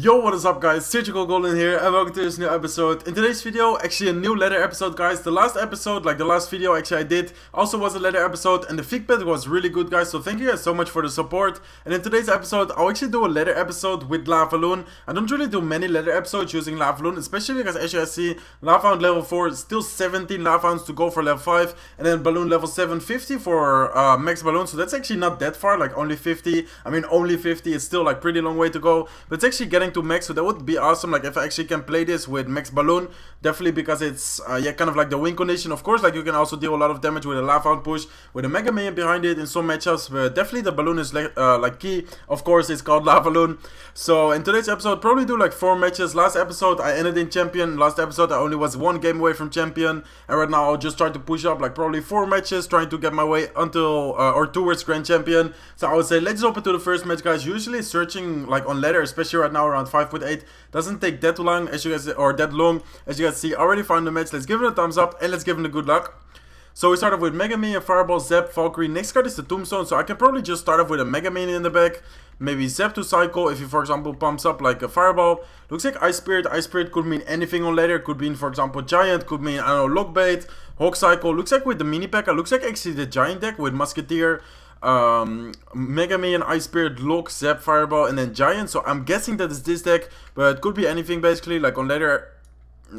Yo, what is up guys, SurgicalGoblin here and welcome to this new episode. In today's video, actually a new letter episode guys. The last episode, like the last video actually I did, also was a letter episode and the feedback was really good guys. So thank you guys so much for the support. And in today's episode, I'll actually do a letter episode with Lavahound. I don't really do many letter episodes using Lavahound, especially because as you guys see, Lavahound level 4, still 17 Lavahounds to go for level 5. And then balloon level 7, 50 for max balloon. So that's actually not that far, like only 50. I mean only 50, it's still like pretty long way to go. But it's actually getting to max, so that would be awesome. Like if I actually can play this with max balloon, definitely, because it's yeah, kind of like the win condition. Of course, like you can also deal a lot of damage with a Lavahound push with a Mega Minion behind it in some matchups, but definitely the balloon is like key. Of course, it's called Lavahound. So in today's episode, probably do like 4 matches. Last episode I ended in champion. Last episode I only was 1 game away from champion, and right now I'll just try to push up like probably 4 matches, trying to get my way until or towards grand champion. So I would say let's open to the first match guys. Usually searching like on ladder, especially right now around 5.8, doesn't take that long as you guys, or that long as you guys see. Already found the match. Let's give it a thumbs up and let's give it a good luck. So we start off with Mega Minion, Fireball, Zap, Valkyrie. Next card is the Tombstone, so I can probably just start off with a Mega Minion in the back. Maybe Zap to cycle if he, for example, pumps up like a Fireball. Looks like Ice Spirit. Ice Spirit could mean anything on ladder. Could mean, for example, Giant. Could mean, I don't know, Lockbait, Hawk Cycle. Looks like with the Mini P.E.K.K.A. Looks like actually the Giant deck with Musketeer, Mega Minion, Ice Spirit, Lock, Zap, Fireball, and then Giant. So I'm guessing that it's this deck, but it could be anything basically. Like on ladder,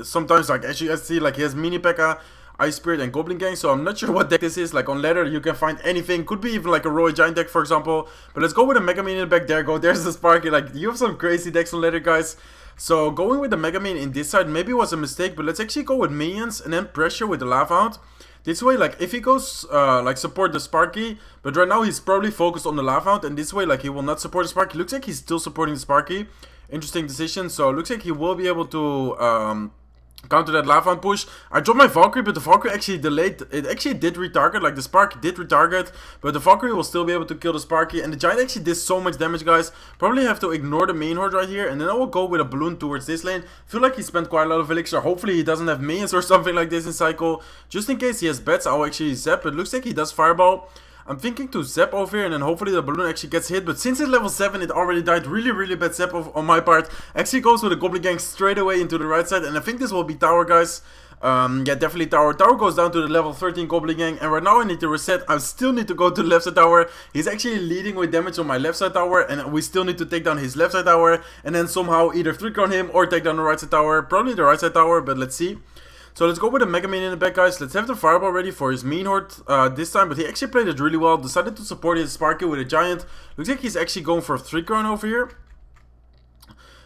sometimes like as you guys see, like he has Mini P.E.K.K.A., Ice Spirit, and Goblin Gang. So I'm not sure what deck this is. Like on ladder you can find anything. Could be even like a Royale Giant deck, for example. But let's go with a Mega Minion back. There go. There's the Sparky. Like you have some crazy decks on ladder guys. So going with the Mega Minion in this side maybe was a mistake, but let's actually go with minions and then pressure with the Lavahound. This way, like if he goes like support the Sparky, but right now he's probably focused on the Lavahound, and this way like he will not support the Sparky. Looks like he's still supporting the Sparky. Interesting decision. So looks like he will be able to counter that Lavahound push. I dropped my Valkyrie, but the Valkyrie actually delayed. It actually did retarget, like the Sparky did retarget, but the Valkyrie will still be able to kill the Sparky. And the Giant actually did so much damage, guys. Probably have to ignore the main horde right here, and then I will go with a balloon towards this lane. Feel like he spent quite a lot of elixir. Hopefully he doesn't have minions or something like this in cycle. Just in case he has bets, I'll actually zap. It looks like he does Fireball. I'm thinking to zap over here and then hopefully the balloon actually gets hit. But since it's level 7, it already died. Really bad zap on my part. Actually goes with the Goblin Gang straight away into the right side. And I think this will be tower, guys. Yeah, definitely tower. Tower goes down to the level 13 Goblin Gang. And right now I need to reset. I still need to go to the left side tower. He's actually leading with damage on my left side tower. And we still need to take down his left side tower. And then somehow either 3-crown him or take down the right side tower. Probably the right side tower, but let's see. So let's go with a Mega Minion in the back, guys. Let's have the Fireball ready for his main horde this time. But he actually played it really well. Decided to support his Sparky with a Giant. Looks like he's actually going for a 3-crown over here.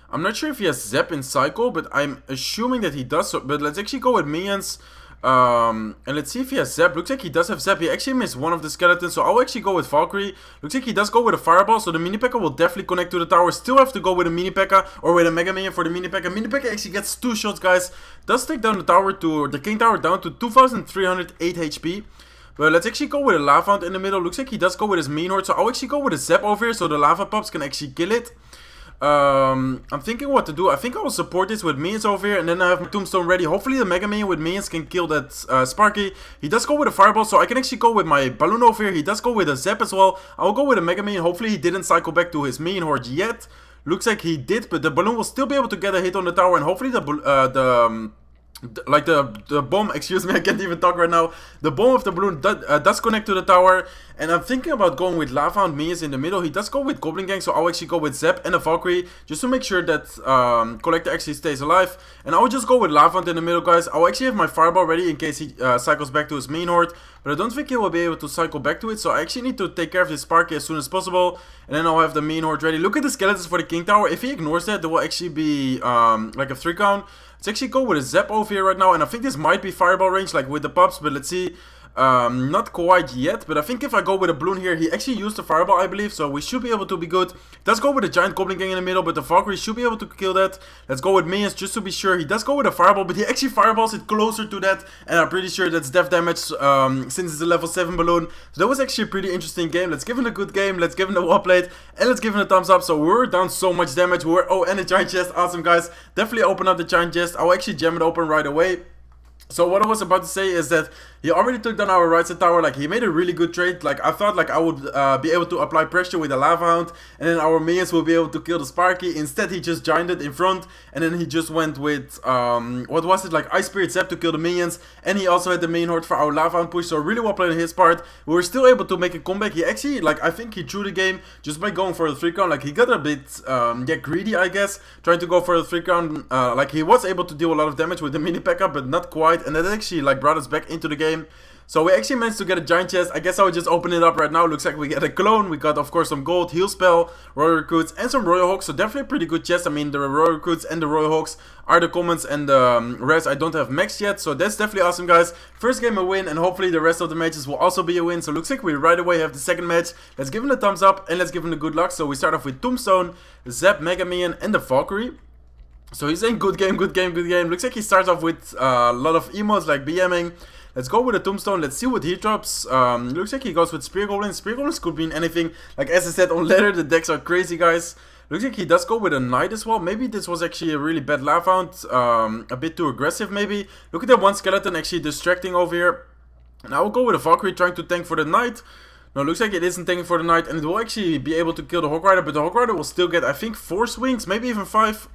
I'm not sure if he has Zap in cycle, but I'm assuming that he does. So, but let's actually go with minions. And let's see if he has Zap. Looks like he does have Zap. He actually missed one of the skeletons, so I'll actually go with Valkyrie. Looks like he does go with a Fireball, so the Mini P.E.K.K.A. will definitely connect to the tower. Still have to go with a Mini P.E.K.K.A. or with a Mega Minion for the Mini P.E.K.K.A. Mini P.E.K.K.A. actually gets 2 shots, guys. Does take down the tower to the King Tower down to 2,308 HP. But let's actually go with a Lavahound in the middle. Looks like he does go with his main horde, so I'll actually go with a Zap over here so the Lava Pups can actually kill it. I'm thinking what to do. I think I will support this with minions over here, and then I have my Tombstone ready. Hopefully the Mega Minion with minions can kill that Sparky. He does go with a Fireball, so I can actually go with my balloon over here. He does go with a Zap as well. I'll go with a Mega Minion. Hopefully he didn't cycle back to his minion horde yet. Looks like he did, but the balloon will still be able to get a hit on the tower, and hopefully the bomb, excuse me, I can't even talk right now. The bomb of the balloon does connect to the tower. And I'm thinking about going with Lavahound minions in the middle. He does go with Goblin Gang, so I'll actually go with Zap and a Valkyrie, just to make sure that Collector actually stays alive. And I'll just go with Lavahound in the middle, guys. I'll actually have my Fireball ready in case he cycles back to his main horde. But I don't think he will be able to cycle back to it, so I actually need to take care of this Sparky as soon as possible. And then I'll have the main horde ready. Look at the skeletons for the King Tower. If he ignores that, there will actually be like a 3-count. Let's actually go with a Zap over here right now, and I think this might be Fireball range, like with the pups, but let's see. Not quite yet, but I think if I go with a balloon here, he actually used the Fireball, I believe, so we should be able to be good. Let's go with a Giant Goblin Gang in the middle, but the Valkyrie should be able to kill that. Let's go with minions just to be sure. He does go with a Fireball, but he actually Fireballs it closer to that, and I'm pretty sure that's death damage since it's a level 7 balloon. So that was actually a pretty interesting game. Let's give him a good game, let's give him the wall plate, and let's give him a thumbs up. So we're down so much damage. Oh, and a Giant Chest, awesome guys. Definitely open up the Giant Chest. I'll actually jam it open right away. So what I was about to say is that he already took down our right side tower. Like, he made a really good trade. Like, I thought like I would be able to apply pressure with the Lavahound, and then our minions will be able to kill the Sparky. Instead, he just gianted in front, and then he just went with what was it, like Ice Spirit Zap to kill the minions, and he also had the main horde for our Lavahound push. So really well played on his part. We were still able to make a comeback. He actually, like, I think he threw the game just by going for the 3 count. Like, he got a bit greedy, I guess, trying to go for the 3 count. Like, he was able to deal a lot of damage with the mini P.E.K.K.A, but not quite. And that actually like brought us back into the game. So we actually managed to get a giant chest. I guess I would just open it up right now. Looks like we get a clone. We got, of course, some gold, heal spell, royal recruits, and some royal hawks. So definitely a pretty good chest. I mean, the royal recruits and the royal hawks are the commons, and the rest I don't have maxed yet. So that's definitely awesome, guys. First game a win, and hopefully the rest of the matches will also be a win. So looks like we right away have the second match. Let's give him a thumbs up, and let's give him the good luck. So we start off with Tombstone, Zap, Mega Minion, and the Valkyrie. So he's saying good game, good game, good game. Looks like he starts off with a lot of emotes like BMing. Let's go with a Tombstone. Let's see what he drops. Looks like he goes with Spear Goblin. Spear Goblins could mean anything. Like, as I said, on ladder, the decks are crazy, guys. Looks like he does go with a Knight as well. Maybe this was actually a really bad Lavahound. A bit too aggressive, maybe. Look at that one skeleton actually distracting over here. And I will go with a Valkyrie trying to tank for the Knight. No, looks like it isn't tanking for the Knight. And it will actually be able to kill the Hawk Rider. But the Hawk Rider will still get, I think, 4 swings. Maybe even 5.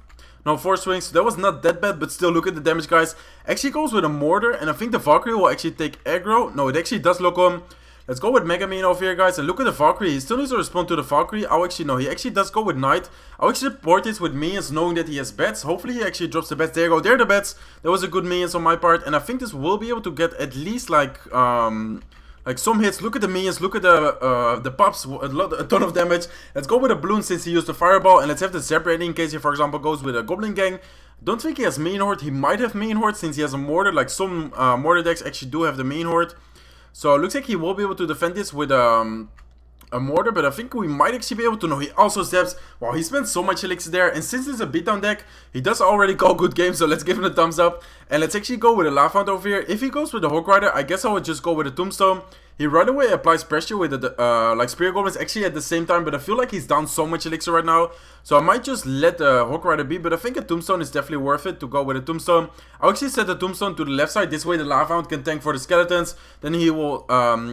No, 4 swings, so that was not that bad, but still, look at the damage, guys. Actually goes with a mortar, and I think the Valkyrie will actually take aggro. No, it actually does lock on. Let's go with Mega Man over here, guys, and look at the Valkyrie. He still needs to respond to the Valkyrie. Oh, actually, no, he actually does go with Knight. I'll actually support this with minions, knowing that he has bets. Hopefully, he actually drops the bets. There you go, there are the bets. That was a good minions on my part, and I think this will be able to get at least, like some hits. Look at the minions, look at the pops, a ton of damage. Let's go with a balloon since he used the fireball, and let's have the Zap ready in case he, for example, goes with a Goblin Gang. Don't think he has main horde. He might have main horde since he has a mortar. Like, some mortar decks actually do have the main horde. So it looks like he will be able to defend this with a mortar, but I think we might actually be able to. No, he also zaps. Wow, he spent so much elixir there, and since it's a beatdown deck, he does already call good games, so let's give him a thumbs up. And let's actually go with a Lavahound over here. If he goes with the Hawk Rider, I guess I would just go with a Tombstone. He right away applies pressure with the like Spear Goblins actually at the same time, but I feel like he's down so much elixir right now, so I might just let the Hawk Rider be. But I think a Tombstone is definitely worth it to go with a Tombstone. I'll actually set the Tombstone to the left side. This way the Lavahound can tank for the skeletons. Then he will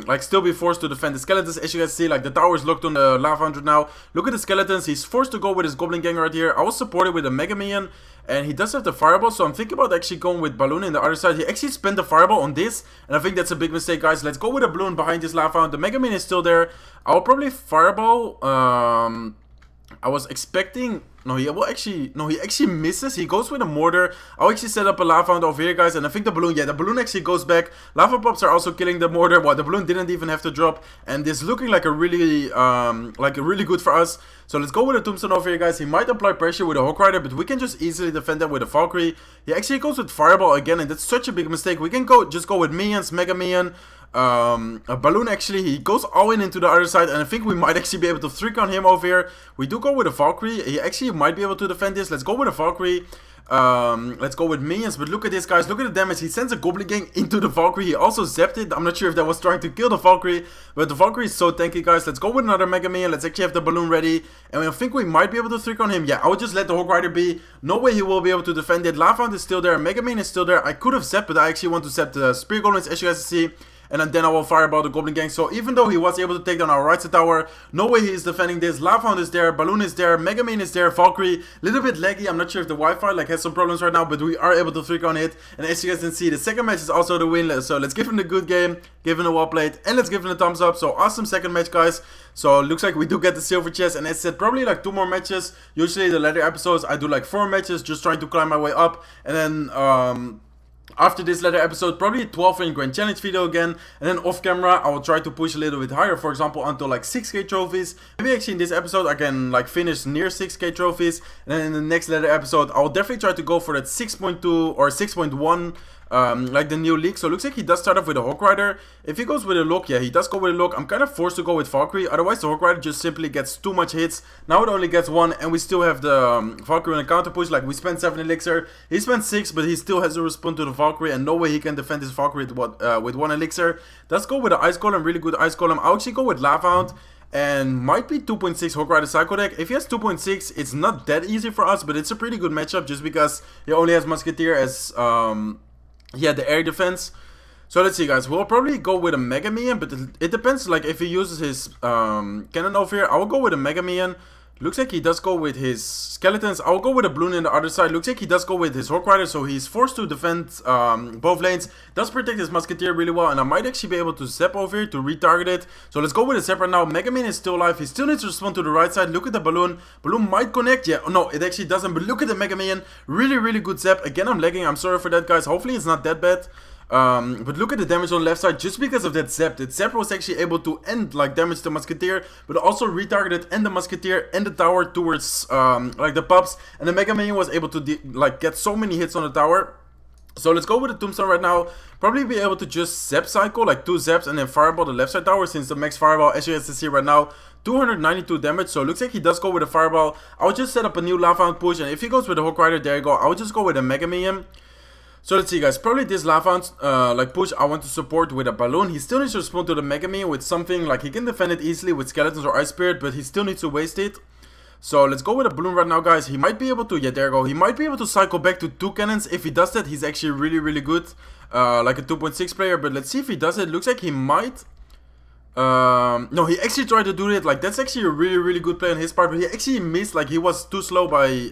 like still be forced to defend the skeletons. As you guys see, like, the tower is locked on the Lavahound right now. Look at the skeletons. He's forced to go with his Goblin Gang right here. I was supported with a Mega Minion. And he does have the fireball, so I'm thinking about actually going with balloon in the other side. He actually spent the fireball on this, and I think that's a big mistake, guys. Let's go with a balloon behind this Lavahound. The Mega Man is still there. I'll probably fireball. I was expecting. No, he actually misses. He goes with a mortar. I'll actually set up a Lavahound over here, guys, and I think the balloon, yeah, the balloon actually goes back. Lava pops are also killing the mortar. Well, the balloon didn't even have to drop, and this looking like a really good for us. So let's go with a Tombstone over here, guys. He might apply pressure with a Hawk Rider, but we can just easily defend that with a Valkyrie. He actually goes with fireball again, and that's such a big mistake. We can just go with minions, Mega Minion. A balloon actually, he goes all in into the other side, and I think we might actually be able to 3 count him over here. We do go with a Valkyrie. He actually might be able to defend this. Let's go with a Valkyrie. Let's go with minions, but look at this, guys. Look at the damage. He sends a Goblin Gang into the Valkyrie. He also zapped it. I'm not sure if that was trying to kill the Valkyrie, but the Valkyrie is so tanky, guys. Let's go with another Mega Minion. Let's actually have the balloon ready, and I think we might be able to 3 count him. Yeah, I would just let the Hawk Rider be. No way he will be able to defend it. Lavahound is still there. Mega Minion is still there. I could have zapped, but I actually want to zap the Spear Goblins, as you guys see. And then I will fireball the Goblin Gang. So even though he was able to take down our right side tower, no way he is defending this. Lavahound is there, Balloon is there, Mega Man is there, Valkyrie. Little bit laggy. I'm not sure if the Wi-Fi like has some problems right now, but we are able to 3 count it. And as you guys can see, the second match is also the win. So let's give him a good game, give him a well played, and let's give him a thumbs up. So awesome second match, guys. So it looks like we do get the silver chest, and as I said, probably like 2 more matches. Usually the later episodes I do like 4 matches, just trying to climb my way up, and then after this later episode, probably a 12 ring grand challenge video again, and then off camera I will try to push a little bit higher, for example until like 6k trophies. Maybe actually in this episode I can like finish near 6k trophies, and then in the next later episode I will definitely try to go for that 6.2 or 6.1 like the new league. So it looks like he does start off with a Hawk Rider. If he goes with a lock, yeah, he does go with a lock. I'm kind of forced to go with Valkyrie, otherwise the Hawk Rider just simply gets too much hits. Now it only gets 1, and we still have the Valkyrie on a counter push. Like, we spent 7 elixir, he spent 6, but he still has to respond to the Valkyrie, and no way he can defend his Valkyrie with 1 elixir. Let's go with the Ice Golem, really good Ice Golem. I'll actually go with Lavahound, and might be 2.6 Hawk Rider Psycho deck. If he has 2.6, it's not that easy for us, but it's a pretty good matchup just because he only has Musketeer as he had the air defense. So let's see, guys. We'll probably go with a Mega Minion, but it depends. Like if he uses his cannon over here, I will go with a Mega Minion. Looks like he does go with his skeletons. I'll go with a balloon in the other side. Looks like he does go with his Hawk Rider, so he's forced to defend both lanes. Does protect his Musketeer really well, and I might actually be able to zap over here to retarget it. So let's go with a zap right now. Mega Man is still alive. He still needs to respond to the right side. Look at the balloon. Balloon might connect. Yeah, no, it actually doesn't, but look at the Mega Man. Really, really good zap. Again, I'm lagging. I'm sorry for that, guys. Hopefully it's not that bad. But look at the damage on the left side, just because of that zap. That zap was actually able to end like damage the Musketeer, but also retargeted and the Musketeer and the tower towards like the pups. And the Mega Man was able to like get so many hits on the tower. So let's go with the Tombstone right now. Probably be able to just zap cycle, like 2 zaps, and then fireball the left side tower, since the max fireball, as you guys can see right now, 292 damage. So it looks like he does go with a fireball. I'll just set up a new Lavahound push, and if he goes with a Hawk Rider, there you go. I'll just go with a Mega Minion. So let's see, guys, probably this Lavahound like push I want to support with a balloon. He still needs to respond to the Mega Man with something, like he can defend it easily with skeletons or Ice Spirit, but he still needs to waste it. So let's go with a balloon right now, guys. He might be able to, yeah, there you go. He might be able to cycle back to 2 cannons. If he does that, he's actually really, really good. Like a 2.6 player, but let's see if he does it. Looks like he might. No, he actually tried to do it. Like, that's actually a really, really good play on his part, but he actually missed. Like, he was too slow by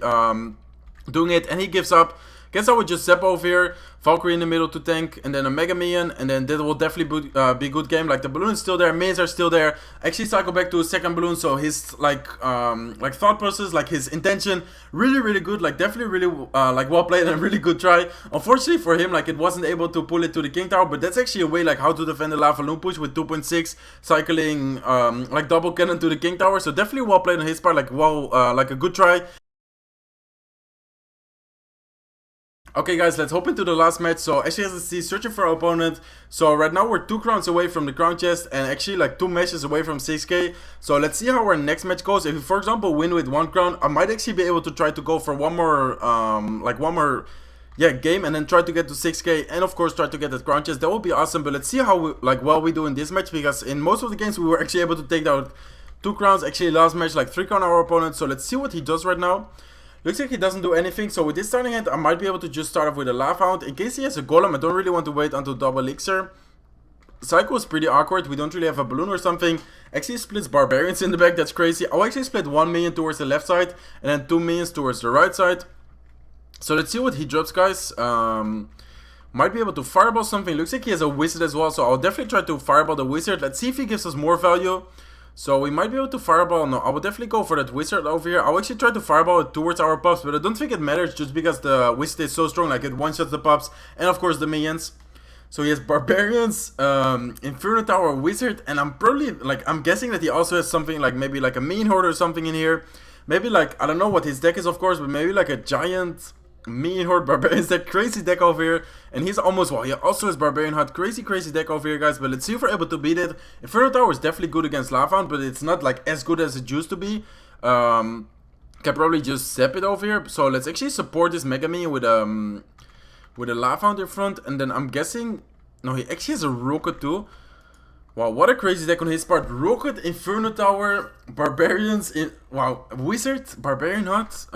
doing it, and he gives up. Guess I would just zap over here, Valkyrie in the middle to tank, and then a Mega Minion, and then that will definitely be a good game. Like the balloon is still there, minions are still there. Actually cycle back to a second balloon, so his like thought process, like his intention, really, really good. Like definitely really like well played and really good try. Unfortunately for him, like it wasn't able to pull it to the King Tower, but that's actually a way like how to defend the Lava Loon push with 2.6 cycling like double cannon to the King Tower. So definitely well played on his part, like well like a good try. Okay guys, let's hop into the last match. So as you guys can see, searching for our opponent. So right now we're 2 crowns away from the crown chest and actually like 2 matches away from 6k. So let's see how our next match goes. If we, for example, win with 1 crown, I might actually be able to try to go for one more game, and then try to get to 6k, and of course try to get that crown chest. That would be awesome. But let's see how well we do in this match, because in most of the games we were actually able to take out 2 crowns. Actually last match like 3 crown our opponent. So let's see what he does right now. Looks like he doesn't do anything, so with this starting hand, I might be able to just start off with a Lavahound. In case he has a Golem, I don't really want to wait until double elixir. Psycho is pretty awkward, we don't really have a balloon or something. Actually splits Barbarians in the back, that's crazy. I'll actually split 1 minion towards the left side, and then 2 minions towards the right side. So let's see what he drops, guys. Might be able to fireball something. Looks like he has a wizard as well, so I'll definitely try to fireball the wizard. Let's see if he gives us more value. So we might be able to fireball. No, I will definitely go for that wizard over here. I'll actually try to fireball it towards our pups, but I don't think it matters just because the wizard is so strong. Like it one-shots the pups and of course the minions. So he has Barbarians, Inferno Tower, Wizard, and I'm probably, like, I'm guessing that he also has something like maybe like a Minion Horde or something in here. Maybe like, I don't know what his deck is of course, but maybe like a giant Minion Horde Barbarians, that crazy deck over here. And he's almost, well, he also has Barbarian Hut, crazy deck over here, guys. But let's see if we're able to beat it. Inferno Tower is definitely good against Lavahound, but it's not like as good as it used to be. Can probably just zap it over here. So let's actually support this Mega Minion with a Lavahound in front. And then I'm guessing, no, he actually has a Rocket too. Wow, what a crazy deck on his part. Rocket, Inferno Tower, Barbarians, wow, Wizard, Barbarian Hut.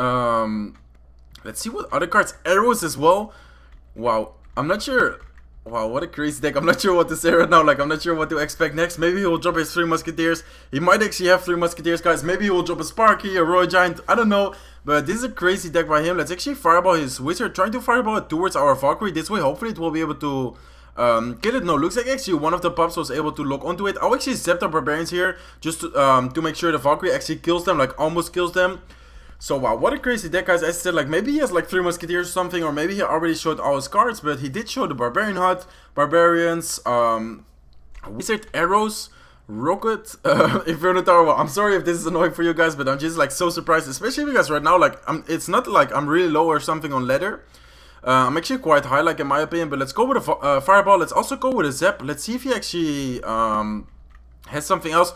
Let's see what other cards. Arrows as well. Wow, I'm not sure. Wow, what a crazy deck. I'm not sure what to say right now. Like, I'm not sure what to expect next. Maybe he will drop his 3 Musketeers. He might actually have 3 Musketeers, guys. Maybe he will drop a Sparky, a Royal Giant. I don't know. But this is a crazy deck by him. Let's actually fireball his Wizard. Trying to fireball it towards our Valkyrie. This way, hopefully, it will be able to kill it. No, looks like actually one of the pups was able to lock onto it. I'll actually zap the Barbarians here just to make sure the Valkyrie actually kills them. Like, almost kills them. So wow, what a crazy deck, guys. As I said, like, maybe he has like 3 Musketeers or something, or maybe he already showed all his cards, but he did show the Barbarian Hut, Barbarians, Wizard, Arrows, Rocket, Inferno Tower. Well, I'm sorry if this is annoying for you guys, but I'm just like so surprised, especially because right now, like, it's not like I'm really low or something on ladder. I'm actually quite high, like, in my opinion, but let's go with a Fireball. Let's also go with a Zap. Let's see if he actually has something else.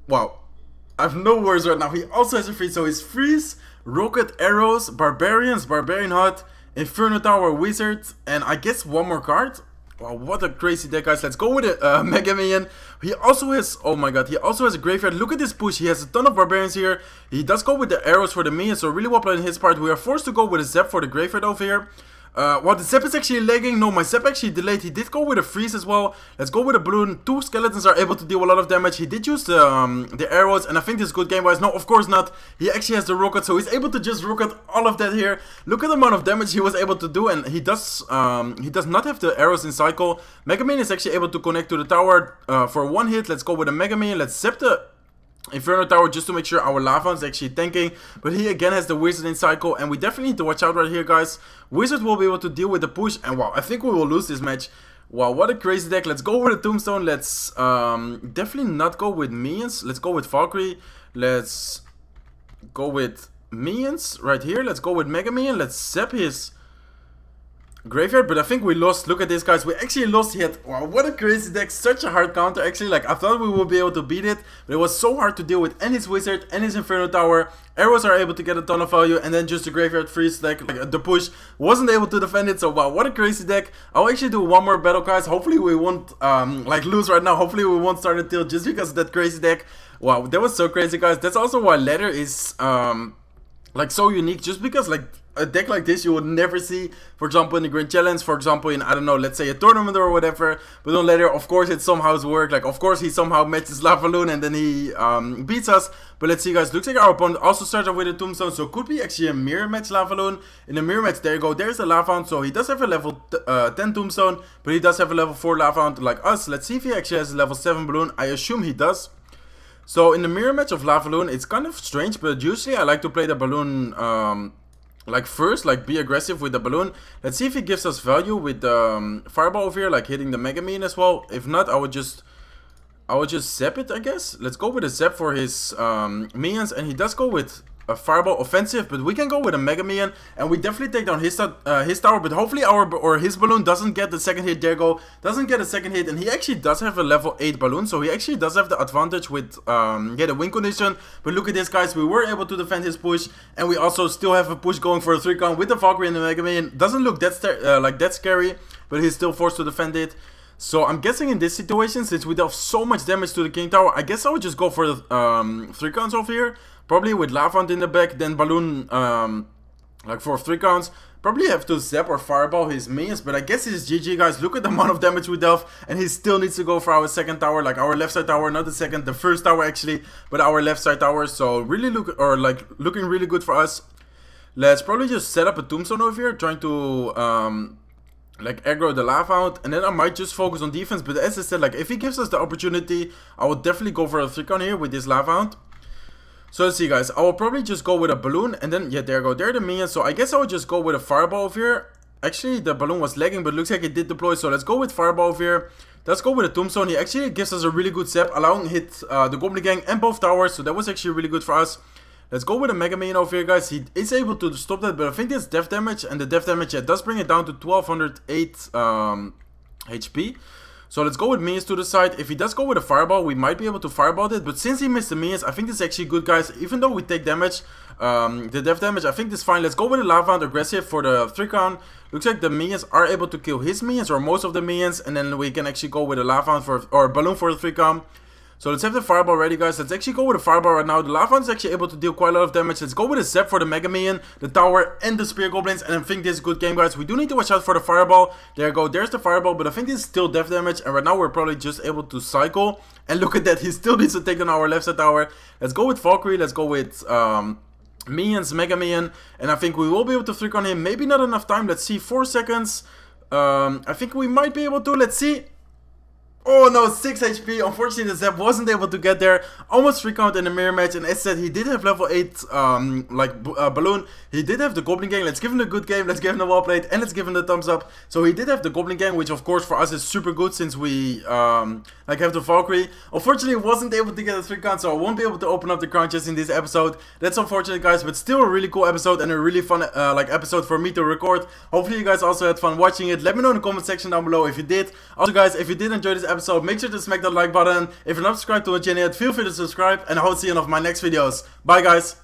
Wow. I have no words right now. He also has a freeze, so it's freeze, Rocket, Arrows, Barbarians, Barbarian Hut, Inferno Tower, Wizard, and I guess one more card. Wow, what a crazy deck, guys. Let's go with a Mega Minion. He also has, oh my god, he also has a Graveyard. Look at this push. He has a ton of Barbarians here. He does go with the Arrows for the Minions, so really well played in his part. We are forced to go with a Zap for the Graveyard over here. Well, the Zap is actually lagging. No, my Zap actually delayed. He did go with a freeze as well. Let's go with a balloon. 2 skeletons are able to deal a lot of damage. He did use the arrows, and I think this is good game-wise. No, of course not. He actually has the rocket, so he's able to just rocket all of that here. Look at the amount of damage he was able to do, and he does not have the arrows in cycle. Mega Man is actually able to connect to the tower for 1 hit. Let's go with a Mega Man. Let's zap the Inferno Tower just to make sure our Lavahound is actually tanking. But he again has the Wizard in cycle, and we definitely need to watch out right here, guys. Wizard will be able to deal with the push, and wow, I think we will lose this match. Wow, what a crazy deck. Let's go with a Tombstone. Let's definitely not go with Minions. Let's go with Valkyrie. Let's go with Minions right here. Let's go with Mega Minion. Let's zap his Graveyard, but I think we lost. Look at this, guys. We actually lost yet. Wow, what a crazy deck. Such a hard counter, actually. Like, I thought we would be able to beat it, but it was so hard to deal with. And his Wizard, and his Inferno Tower. Arrows are able to get a ton of value, and then just the Graveyard freeze deck, like the push, wasn't able to defend it. So, wow, what a crazy deck. I'll actually do one more battle, guys. Hopefully we won't, like, lose right now. Hopefully we won't start a tilt just because of that crazy deck. Wow, that was so crazy, guys. That's also why ladder is, like, so unique, just because, like, a deck like this you would never see, for example, in the Grand Challenge, for example, in, I don't know, let's say a tournament or whatever. But on ladder, of course, it somehow works. Like, of course, he somehow matches Lavahound and then he beats us. But let's see, guys. Looks like our opponent also starts off with a Tombstone, so could be actually a mirror match Lavahound. In a mirror match, there you go. There's the Lavahound, so he does have a level 10 Tombstone, but he does have a level 4 Lavahound like us. Let's see if he actually has a level 7 balloon. I assume he does. So in the mirror match of Lavahound, it's kind of strange, but usually I like to play the balloon like first, like be aggressive with the balloon. Let's see if he gives us value with the fireball over here, like hitting the Mega Man as well. If not, I would just zap it, I guess. Let's go with a zap for his minions, and he does go with a fireball offensive, but we can go with a Mega Man, and we definitely take down his tower. But hopefully his balloon doesn't get the second hit. There you go, doesn't get a second hit, and he actually does have a level 8 balloon, so he actually does have the advantage with the win condition. But look at this, guys, we were able to defend his push, and we also still have a push going for a 3 count with the Valkyrie and the Mega Man. Doesn't look that like that scary, but he's still forced to defend it. So I'm guessing in this situation, since we dealt so much damage to the King Tower, I guess I would just go for the 3 counts over here. Probably with Lavahound in the back, then balloon like for 3 counts. Probably have to zap or fireball his minions, but I guess it's GG, guys. Look at the amount of damage we dealt, and he still needs to go for our second tower, like our left side tower, not the second, the first tower actually, but our left side tower. So really looking really good for us. Let's probably just set up a Tombstone over here, trying to like aggro the Lavahound, and then I might just focus on defense. But as I said, like if he gives us the opportunity, I will definitely go for a 3 count here with this Lavahound. So let's see, guys. I will probably just go with a balloon, and then, yeah, there you go. There are the minions. So I guess I would just go with a fireball over here. Actually, the balloon was lagging, but looks like it did deploy. So let's go with fireball over here. Let's go with a Tombstone. He actually gives us a really good zap, allowing hit the Goblin Gang and both towers. So that was actually really good for us. Let's go with a Mega Man over here, guys. He is able to stop that, but I think that's death damage, and the death damage, yeah, does bring it down to 1208 HP. So let's go with minions to the side. If he does go with a fireball, we might be able to fireball it. But since he missed the minions, I think this is actually good, guys. Even though we take damage, the death damage, I think this is fine. Let's go with a Lavahound aggressive for the 3 count. Looks like the minions are able to kill his minions, or most of the minions. And then we can actually go with a Lavahound or a balloon for the 3 count. So let's have the fireball ready, guys. Let's actually go with a fireball right now. The Lavahound is actually able to deal quite a lot of damage. Let's go with a zap for the Mega Man, the tower, and the Spear Goblins. And I think this is a good game, guys. We do need to watch out for the fireball. There you go. There's the fireball, but I think this is still death damage. And right now we're probably just able to cycle. And look at that. He still needs to take down our left side tower. Let's go with Valkyrie. Let's go with minions, Mega Man. And I think we will be able to 3 on him. Maybe not enough time. Let's see. 4 seconds. I think we might be able to. Let's see. Oh no, 6 HP. Unfortunately, the Zap wasn't able to get there. Almost 3 count in the mirror match. And as said, he did have level 8 balloon. He did have the Goblin Gang. Let's give him a good game. Let's give him the wall plate. And let's give him the thumbs up. So he did have the Goblin Gang, which of course for us is super good since we like have the Valkyrie. Unfortunately, wasn't able to get a 3 count. So I won't be able to open up the crown chest in this episode. That's unfortunate, guys. But still a really cool episode and a really fun like episode for me to record. Hopefully you guys also had fun watching it. Let me know in the comment section down below if you did. Also, guys, if you did enjoy this episode, make sure to smack that like button. If you're not subscribed to the channel yet, feel free to subscribe, and I hope to see you in one of my next videos. Bye, guys.